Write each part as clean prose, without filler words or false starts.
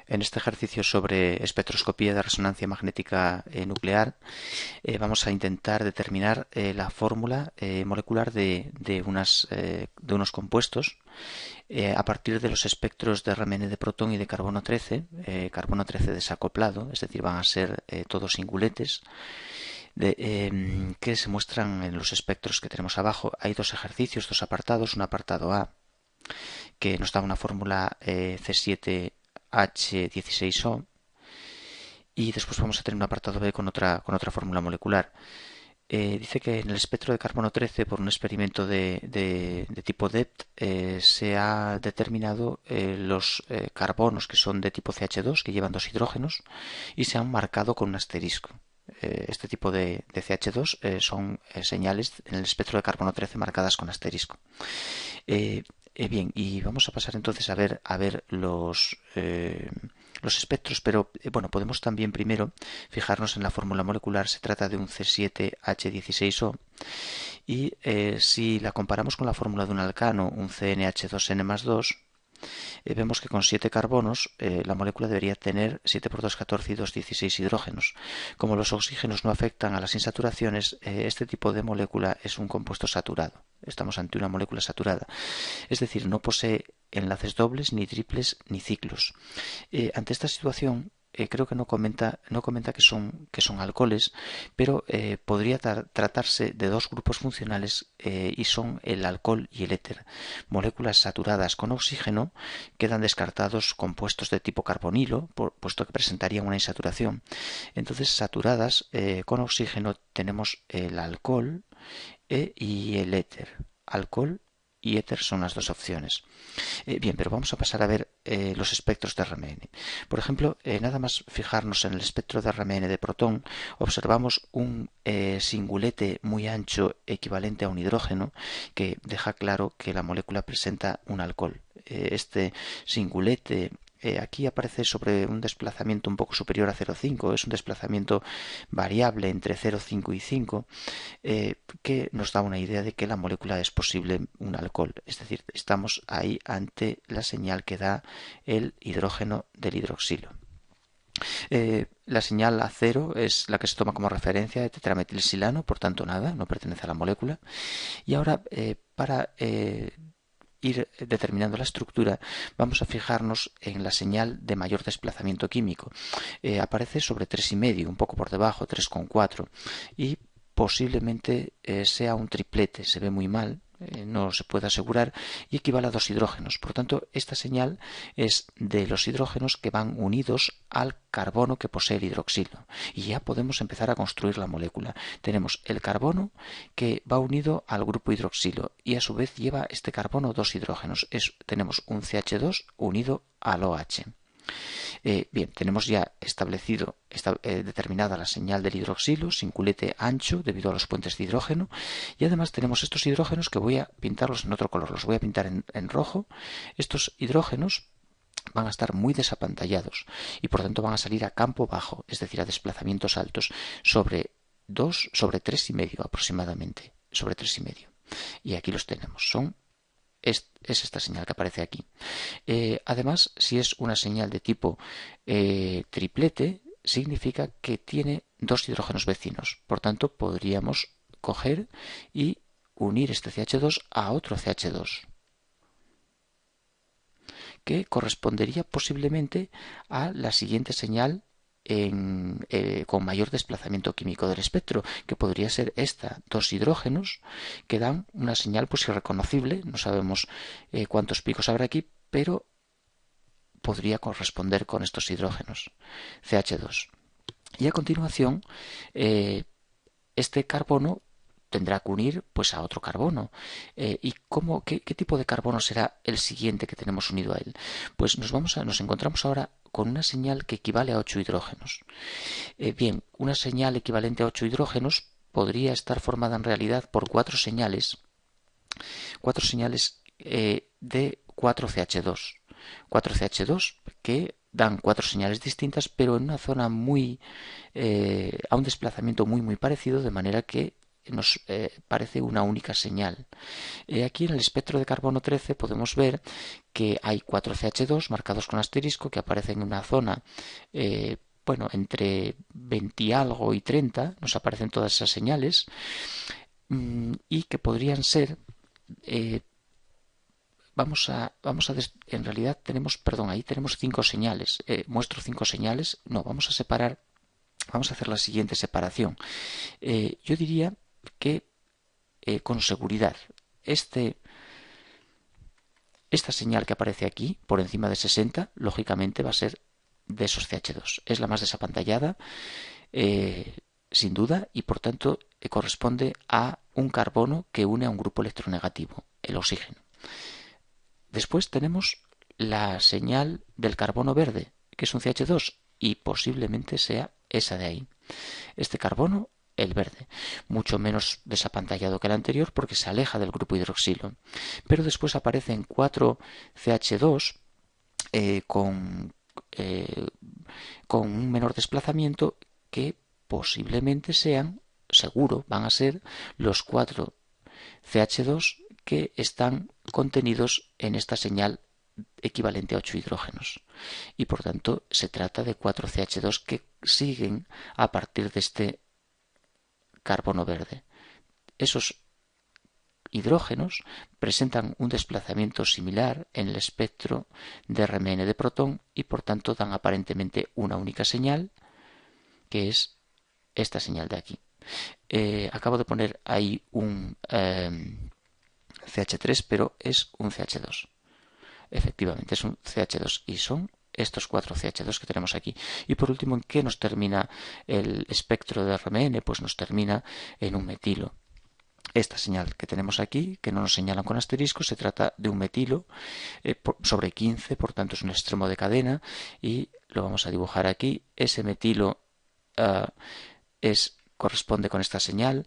En este ejercicio sobre espectroscopía de resonancia magnética nuclear vamos a intentar determinar la fórmula molecular de unos compuestos a partir de los espectros de RMN de protón y de carbono 13 desacoplado, es decir, van a ser todos singuletes que se muestran en los espectros que tenemos abajo. Hay dos ejercicios, dos apartados, un apartado A que nos da una fórmula C7H16O y después vamos a tener un apartado B con otra fórmula molecular. Dice que en el espectro de carbono 13, por un experimento de tipo DEPT, se ha determinado los carbonos que son de tipo CH2, que llevan dos hidrógenos, y se han marcado con un asterisco. Este tipo de CH2 son señales en el espectro de carbono 13 marcadas con asterisco. Bien, y vamos a pasar entonces a ver los espectros, pero bueno, podemos también primero fijarnos en la fórmula molecular. Se trata de un C7H16O y si la comparamos con la fórmula de un alcano, un CnH2n más 2, vemos que con 7 carbonos la molécula debería tener 7 por 2, 14 y 2, 16 hidrógenos. Como los oxígenos no afectan a las insaturaciones, este tipo de molécula es un compuesto saturado. Estamos ante una molécula saturada. Es decir, no posee enlaces dobles, ni triples, ni ciclos. Ante esta situación, creo que no comenta que son alcoholes, pero podría tratarse de dos grupos funcionales y son el alcohol y el éter. Moléculas saturadas con oxígeno quedan descartados compuestos de tipo carbonilo, puesto que presentarían una insaturación. Entonces, saturadas con oxígeno tenemos el alcohol y el éter. Alcohol y éter son las dos opciones. Bien, pero vamos a pasar a ver los espectros de RMN. Por ejemplo, nada más fijarnos en el espectro de RMN de protón, observamos un singulete muy ancho equivalente a un hidrógeno que deja claro que la molécula presenta un alcohol. Este singulete aquí aparece sobre un desplazamiento un poco superior a 0,5, es un desplazamiento variable entre 0,5 y 5, que nos da una idea de que la molécula es posible un alcohol. Es decir, estamos ahí ante la señal que da el hidrógeno del hidroxilo. La señal A0 es la que se toma como referencia de tetrametilsilano, por tanto nada, no pertenece a la molécula. Y ahora, para ir determinando la estructura, vamos a fijarnos en la señal de mayor desplazamiento químico. Aparece sobre 3,5, un poco por debajo, 3,4, y posiblemente sea un triplete, se ve muy mal, no se puede asegurar, y equivale a dos hidrógenos. Por lo tanto, esta señal es de los hidrógenos que van unidos al carbono que posee el hidroxilo. Y ya podemos empezar a construir la molécula. Tenemos el carbono que va unido al grupo hidroxilo y a su vez lleva este carbono dos hidrógenos. Tenemos un CH2 unido al OH. Bien, tenemos ya determinada la señal del hidroxilo, singulete ancho debido a los puentes de hidrógeno, y además tenemos estos hidrógenos que voy a pintarlos en otro color, los voy a pintar en rojo. Estos hidrógenos van a estar muy desapantallados y por tanto van a salir a campo bajo, es decir, a desplazamientos altos, sobre 3,5 aproximadamente, sobre 3,5. Y aquí los tenemos, es esta señal que aparece aquí. Además, si es una señal de tipo triplete, significa que tiene dos hidrógenos vecinos. Por tanto, podríamos coger y unir este CH2 a otro CH2, que correspondería posiblemente a la siguiente señal con mayor desplazamiento químico del espectro, que podría ser esta, dos hidrógenos que dan una señal pues irreconocible. No sabemos cuántos picos habrá aquí, pero podría corresponder con estos hidrógenos, CH2. Y a continuación, este carbono tendrá que unir pues a otro carbono. ¿Y qué tipo de carbono será el siguiente que tenemos unido a él? Pues nos encontramos ahora con una señal que equivale a 8 hidrógenos. Bien, una señal equivalente a 8 hidrógenos podría estar formada en realidad por cuatro señales de 4CH2. 4CH2 que dan cuatro señales distintas, pero en una zona a un desplazamiento muy muy parecido, de manera que nos parece una única señal. Aquí en el espectro de carbono 13 podemos ver que hay 4 CH2 marcados con asterisco que aparecen en una zona bueno, entre 20 y algo y 30 nos aparecen todas esas señales y que podrían ser en realidad tenemos, perdón, ahí tenemos 5 señales. Muestro 5 señales. No, vamos a separar, vamos a hacer la siguiente separación. Yo diría que con seguridad esta señal que aparece aquí, por encima de 60, lógicamente va a ser de esos CH2. Es la más desapantallada, sin duda, y por tanto corresponde a un carbono que une a un grupo electronegativo, el oxígeno. Después tenemos la señal del carbono verde, que es un CH2, y posiblemente sea esa de ahí. Este carbono, el verde, mucho menos desapantallado que el anterior porque se aleja del grupo hidroxilo. Pero después aparecen 4 CH2 con un menor desplazamiento que posiblemente sean, seguro, van a ser los 4 CH2 que están contenidos en esta señal equivalente a 8 hidrógenos. Y por tanto se trata de 4 CH2 que siguen a partir de este carbono verde. Esos hidrógenos presentan un desplazamiento similar en el espectro de RMN de protón y por tanto dan aparentemente una única señal, que es esta señal de aquí. Acabo de poner ahí un CH3, pero es un CH2. Efectivamente, es un CH2 y son estos 4 CH2 que tenemos aquí. Y por último, ¿en qué nos termina el espectro de RMN? Pues nos termina en un metilo. Esta señal que tenemos aquí, que no nos señalan con asterisco, se trata de un metilo sobre 15, por tanto es un extremo de cadena y lo vamos a dibujar aquí. Ese metilo corresponde con esta señal,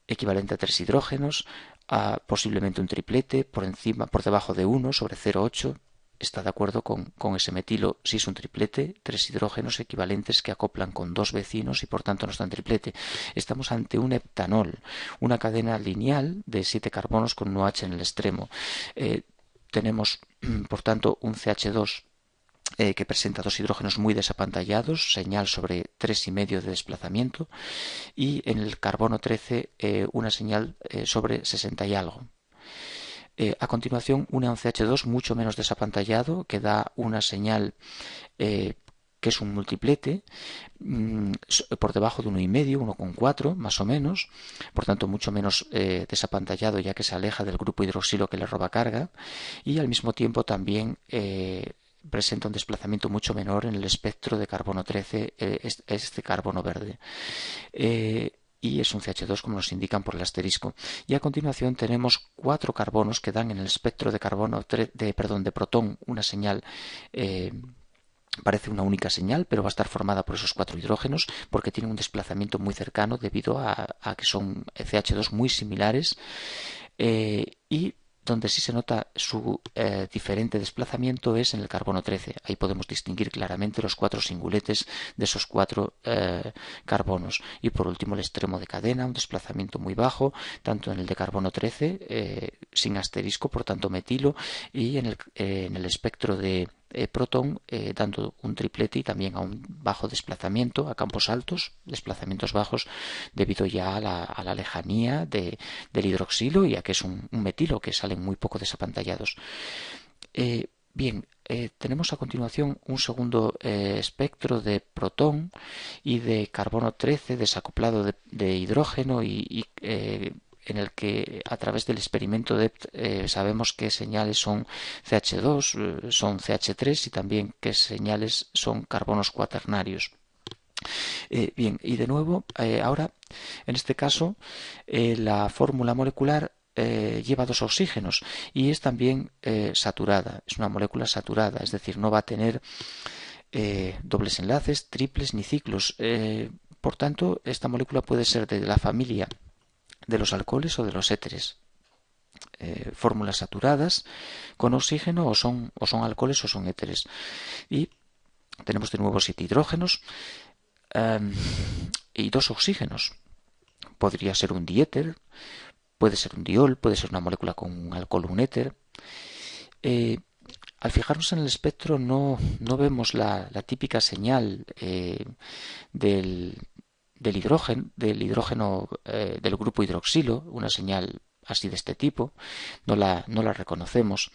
equivalente a 3 hidrógenos, a posiblemente un triplete, por debajo de 1 sobre 0,8. Está de acuerdo con ese metilo si es un triplete, 3 hidrógenos equivalentes que acoplan con 2 vecinos y por tanto nos dan triplete. Estamos ante un heptanol, una cadena lineal de 7 carbonos con un OH en el extremo. Tenemos, por tanto, un CH2 que presenta 2 hidrógenos muy desapantallados, señal sobre 3,5 de desplazamiento, y en el carbono 13 una señal sobre 60 y algo. A continuación, une a un CH2 mucho menos desapantallado, que da una señal que es un multiplete, por debajo de 1,5, 1,4 más o menos, por tanto mucho menos desapantallado ya que se aleja del grupo hidroxilo que le roba carga, y al mismo tiempo también presenta un desplazamiento mucho menor en el espectro de carbono 13, este carbono verde. Y es un CH2 como nos indican por el asterisco. Y a continuación tenemos 4 carbonos que dan en el espectro de de protón una señal parece una única señal, pero va a estar formada por esos 4 hidrógenos porque tienen un desplazamiento muy cercano debido a que son CH2 muy similares y donde sí se nota su diferente desplazamiento es en el carbono 13. Ahí podemos distinguir claramente los 4 singuletes de esos 4 carbonos. Y por último el extremo de cadena, un desplazamiento muy bajo, tanto en el de carbono 13, sin asterisco, por tanto metilo, y en el espectro de protón, dando un triplete y también a un bajo desplazamiento, a campos altos, desplazamientos bajos, debido ya a la lejanía del hidroxilo y a que es un metilo que salen muy poco desapantallados. Bien, tenemos a continuación un segundo espectro de protón y de carbono 13 desacoplado de hidrógeno y en el que a través del experimento DEPT sabemos qué señales son CH2, son CH3 y también qué señales son carbonos cuaternarios. Bien, y de nuevo, ahora, en este caso, la fórmula molecular lleva 2 oxígenos y es también saturada, es una molécula saturada, es decir, no va a tener dobles enlaces, triples ni ciclos. Por tanto, esta molécula puede ser de la familia de los alcoholes o de los éteres. Fórmulas saturadas con oxígeno o son alcoholes o son éteres. Y tenemos de nuevo 7 hidrógenos y 2 oxígenos. podría ser un diéter, puede ser un diol, puede ser una molécula con un alcohol o un éter. Al fijarnos en el espectro no vemos la típica señal del, del hidrógeno del grupo hidroxilo, una señal así de este tipo, no la reconocemos.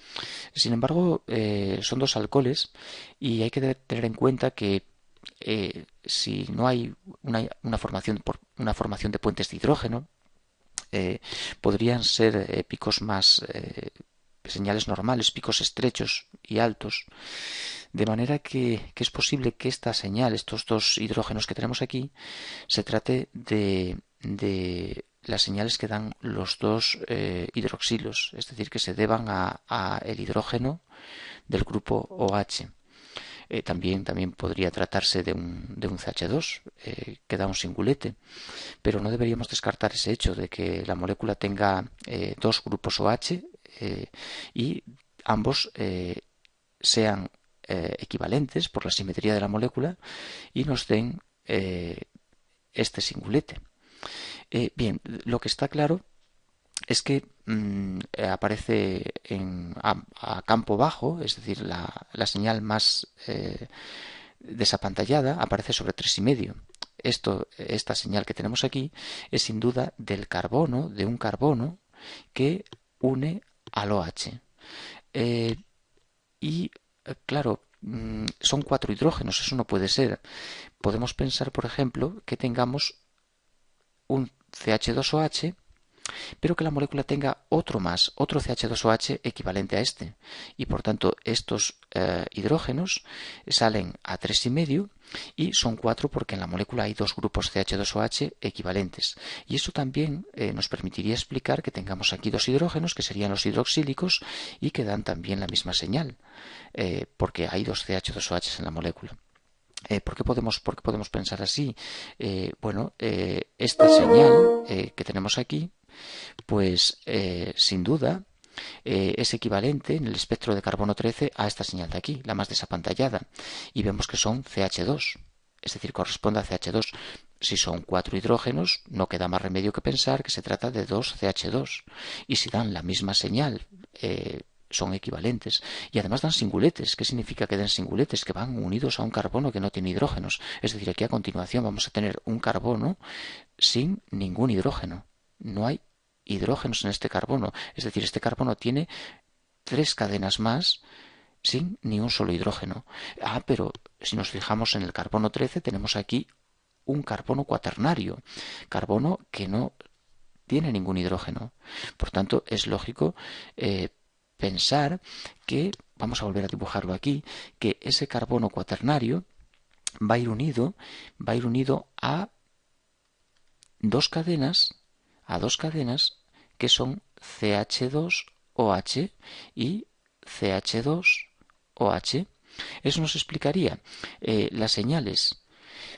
Sin embargo, son dos alcoholes y hay que tener en cuenta que si no hay una formación de puentes de hidrógeno, podrían ser picos más señales normales, picos estrechos y altos, de manera que es posible que esta señal, estos dos hidrógenos que tenemos aquí, se trate de las señales que dan los dos hidroxilos, es decir, que se deban a el hidrógeno del grupo OH. También podría tratarse de un CH2 que da un singulete, pero no deberíamos descartar ese hecho de que la molécula tenga dos grupos OH y ambos sean equivalentes por la simetría de la molécula y nos den este singulete. Bien, lo que está claro es que aparece a campo bajo, es decir, la señal más desapantallada aparece sobre 3,5. Esta señal que tenemos aquí es sin duda del carbono, de un carbono que une al OH. Claro, son 4 hidrógenos, eso no puede ser. Podemos pensar, por ejemplo, que tengamos un CH2OH, pero que la molécula tenga otro CH2OH equivalente a este. Y por tanto, estos hidrógenos salen a 3,5 y son 4 porque en la molécula hay dos grupos CH2OH equivalentes. Y eso también nos permitiría explicar que tengamos aquí dos hidrógenos, que serían los hidroxílicos, y que dan también la misma señal, porque hay dos CH2OH en la molécula. ¿Por qué podemos pensar así? Esta señal que tenemos aquí, pues sin duda es equivalente en el espectro de carbono 13 a esta señal de aquí, la más desapantallada, y vemos que son CH2, es decir, corresponde a CH2. Si son 4 hidrógenos, no queda más remedio que pensar que se trata de dos CH2, y si dan la misma señal, son equivalentes y además dan singuletes. ¿Qué significa que den singuletes? Que van unidos a un carbono que no tiene hidrógenos. Es decir, aquí a continuación vamos a tener un carbono sin ningún hidrógeno. No hay hidrógenos en este carbono. Es decir, este carbono tiene 3 cadenas más sin ni un solo hidrógeno. Pero si nos fijamos en el carbono 13, tenemos aquí un carbono cuaternario, carbono que no tiene ningún hidrógeno. Por tanto, es lógico pensar que, vamos a volver a dibujarlo aquí, que ese carbono cuaternario va a ir unido a dos cadenas que son CH2OH y CH2OH. Eso nos explicaría las señales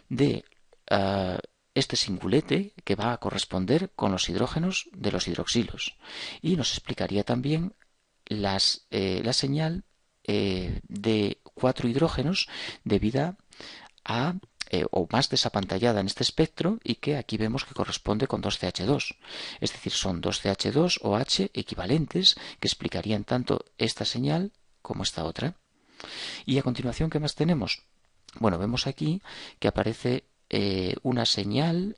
de este singulete que va a corresponder con los hidrógenos de los hidroxilos, y nos explicaría también la señal de 4 hidrógenos debida a o más desapantallada en este espectro, y que aquí vemos que corresponde con 2 CH2. Es decir, son 2 CH2OH equivalentes que explicarían tanto esta señal como esta otra. Y a continuación, ¿qué más tenemos? Bueno, vemos aquí que aparece una señal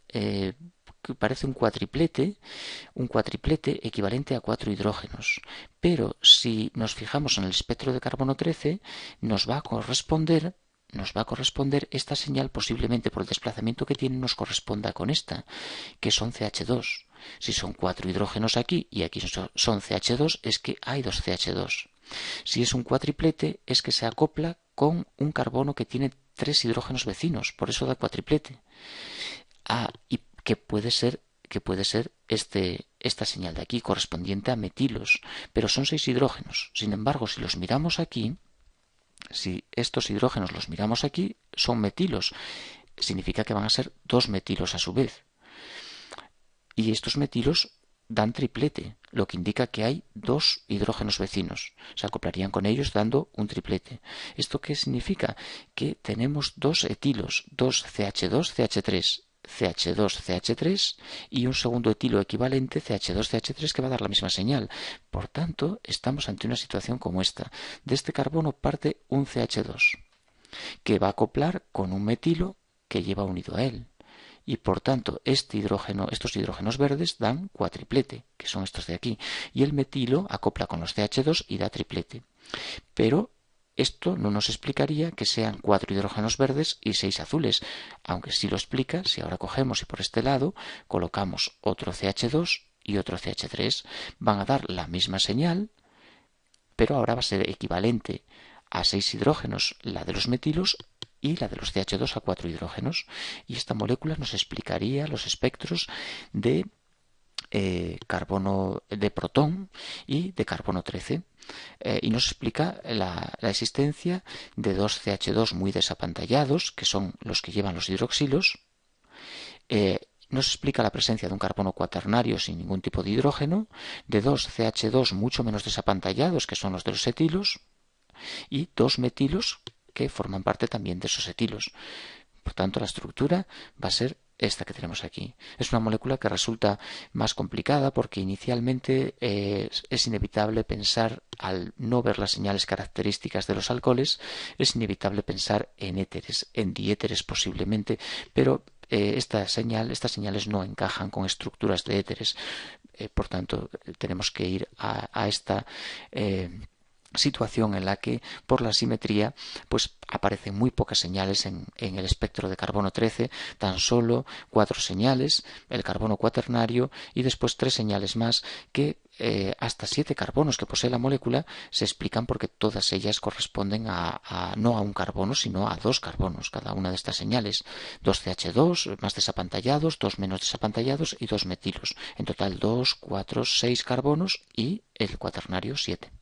que parece un cuatriplete equivalente a 4 hidrógenos. Pero si nos fijamos en el espectro de carbono 13, nos va a corresponder esta señal, posiblemente por el desplazamiento que tiene, nos corresponda con esta, que son CH2. Si son 4 hidrógenos aquí y aquí son CH2, es que hay dos CH2. Si es un cuatriplete, es que se acopla con un carbono que tiene 3 hidrógenos vecinos, por eso da cuatriplete. Y que puede ser esta señal de aquí, correspondiente a metilos, pero son 6 hidrógenos. Sin embargo, si los miramos aquí, si estos hidrógenos los miramos aquí, son metilos. Significa que van a ser 2 metilos a su vez. Y estos metilos dan triplete, lo que indica que hay 2 hidrógenos vecinos. Se acoplarían con ellos dando un triplete. ¿Esto qué significa? Que tenemos 2 etilos, 2 CH2, CH3. CH2CH3 y un segundo etilo equivalente CH2CH3 que va a dar la misma señal. Por tanto, estamos ante una situación como esta. De este carbono parte un CH2 que va a acoplar con un metilo que lleva unido a él. Y por tanto, estos hidrógenos verdes dan cuatriplete, que son estos de aquí. Y el metilo acopla con los CH2 y da triplete. Pero esto no nos explicaría que sean 4 hidrógenos verdes y 6 azules, aunque sí lo explica si ahora cogemos y por este lado colocamos otro CH2 y otro CH3. Van a dar la misma señal, pero ahora va a ser equivalente a 6 hidrógenos la de los metilos y la de los CH2 a 4 hidrógenos. Y esta molécula nos explicaría los espectros de carbono de protón y de carbono 13. Y nos explica la existencia de dos CH2 muy desapantallados, que son los que llevan los hidroxilos. Nos explica la presencia de un carbono cuaternario sin ningún tipo de hidrógeno, de dos CH2 mucho menos desapantallados, que son los de los etilos, y dos metilos que forman parte también de esos etilos. Por tanto, la estructura va a ser esta que tenemos aquí. Es una molécula que resulta más complicada porque inicialmente es inevitable pensar, al no ver las señales características de los alcoholes, es inevitable pensar en éteres, en diéteres posiblemente, pero estas señales no encajan con estructuras de éteres. Por tanto, tenemos que ir a esta situación en la que por la simetría pues aparecen muy pocas señales en el espectro de carbono 13, tan solo 4 señales, el carbono cuaternario y después 3 señales más que hasta 7 carbonos que posee la molécula se explican porque todas ellas corresponden no a un carbono sino a 2 carbonos, cada una de estas señales, 2 CH2 más desapantallados, 2 menos desapantallados y 2 metilos, en total 2, 4, 6 carbonos y el cuaternario 7.